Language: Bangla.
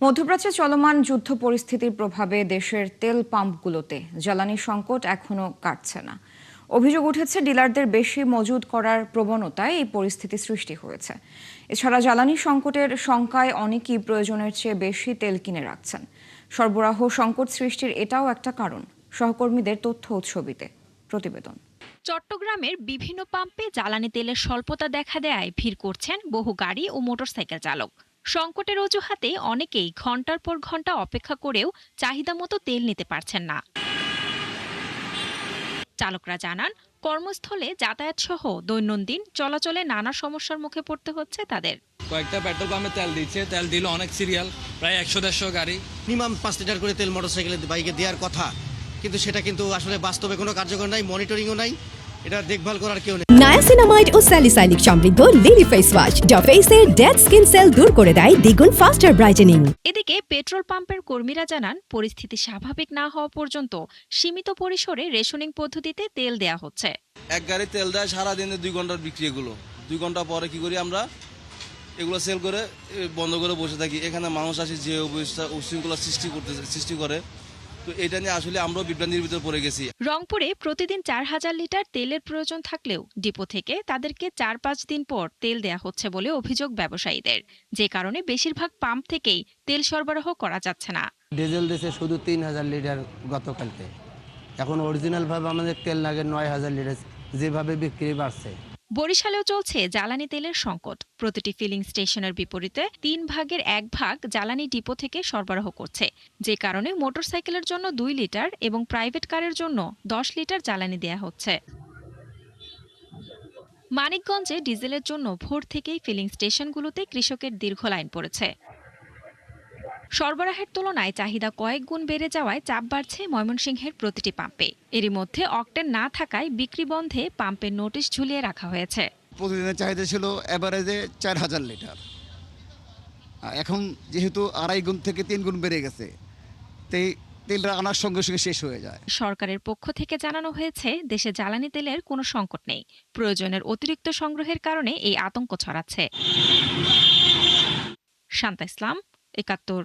মধ্যপ্রাচ্যে চলমান যুদ্ধ পরিস্থিতির প্রভাবে দেশের তেল পাম্পগুলোতে জ্বালানি সংকট এখনো কাটছে না। অভিযোগ উঠেছে ডিলারদের বেশি মজুদ করার প্রবণতায় এই পরিস্থিতি সৃষ্টি হয়েছে। এছাড়া জ্বালানি সংকটের শঙ্কায় অনেকেই প্রয়োজনের চেয়ে বেশি তেল কিনে রাখছেন। সরবরাহ সংকট সৃষ্টির এটাও একটা কারণ। সহকর্মীদের তথ্য ও ছবিতে প্রতিবেদন। চট্টগ্রামের বিভিন্ন পাম্পে জ্বালানি তেলের স্বল্পতা দেখা দেয় ভিড় করছেন বহু গাড়ি ও মোটরসাইকেল চালক। সংকটের অজুহাতে অনেকেই ঘন্টার পর ঘন্টা অপেক্ষা করেও চাহিদা মতো তেল নিতে পারছেন না। চালকরা জানান, কর্মস্থলে যাতায়াত সহ দৈনন্দিন চলাচলে নানা সমস্যার মুখে পড়তে হচ্ছে তাদের। কয়েকটা পেট্রোল পাম্পে তেল দিচ্ছে, তেল দিল অনেক সিরিয়াল, প্রায় 100-150 গাড়ি। মিনিমাম 5 লিটার করে তেল মোটরসাইকেলে বাইকে দেওয়ার কথা, কিন্তু সেটা কিন্তু আসলে বাস্তবে কোনো কার্যকর নাই, মনিটরিংও নাই, এটা দেখভাল করার কেউ নেই। নায়াসিনামাইড ও স্যালিসাইলিক সমৃদ্ধ লিলি ফেস ওয়াশ যা ফেসের ডেড স্কিন সেল দূর করে দেয় দ্বিগুণ ফাস্টার ব্রাইটেনিং। এদিকে পেট্রোল পাম্পের কর্মীরা জানান, পরিস্থিতি স্বাভাবিক না হওয়া পর্যন্ত সীমিত পরিসরে রেশনিং পদ্ধতিতে তেল দেয়া হচ্ছে। এক গাড়ি তেল দেয় সারাদিনে 2 ঘন্টার বিক্রি। এগুলো 2 ঘন্টা পরে কি করি আমরা, এগুলো সেল করে বন্ধ করে বসে থাকি। এখানে মানুষ আসে যে উশৃঙ্খলা সৃষ্টি করে, তো এটা নিয়ে আসলে আমরাও বিভ্রান্তির ভিতর পড়ে গেছি। রংপুরে প্রতিদিন 4000 লিটার তেলের প্রয়োজন থাকলেও ডিপো থেকে তাদেরকে 4-5 দিন পর তেল দেয়া হচ্ছে বলে অভিযোগ ব্যবসায়ীদের, যে কারণে বেশিরভাগ পাম্প থেকেই তেল সরবরাহ করা যাচ্ছে না। ডিজেল দিয়েছে শুধু 3000 লিটার গতকালকে, এখন অরিজিনাল ভাবে আমাদের তেল লাগে 9000 লিটার, যেভাবে বিক্রি বাড়ছে। বরিশালেও চলছে জ্বালানি তেলের সংকট। প্রতিটি ফিলিং স্টেশনের বিপরীতে 3 ভাগের 1 ভাগ জ্বালানি ডিপো থেকে সরবরাহ করছে, যে কারণে মোটরসাইকেলের জন্য 2 লিটার এবং প্রাইভেট কারের জন্য 10 লিটার জ্বালানি দেয়া হচ্ছে। মানিকগঞ্জে ডিজেলের জন্য ভোর থেকেই ফিলিং স্টেশনগুলোতে কৃষকের দীর্ঘ লাইন পড়েছে। সরবরাহের তুলনায় চাহিদা কয়েক গুণ বেড়ে যাওয়ায় চাপ বাড়ছে ময়মনসিংহের প্রতিটি পাম্পে। এরই মধ্যে অকটেন না থাকায় বিক্রি বন্ধে পাম্পের নোটিশ ঝুলিয়ে রাখা হয়েছে। প্রতিদিনের চাহিদা ছিল এভারেজে 4000 লিটার, এখন যেহেতু 2.5 গুণ থেকে 3 গুণ বেড়ে গেছে, তাই তেলটা আনার সঙ্গে সঙ্গে শেষ হয়ে যায়। সরকারের পক্ষ থেকে জানানো হয়েছে, দেশে জ্বালানি তেলের কোনো সংকট নেই, প্রয়োজনের অতিরিক্ত সংগ্রহের কারণে এই আতঙ্ক ছড়াচ্ছে। শান্তা ইসলাম, 71।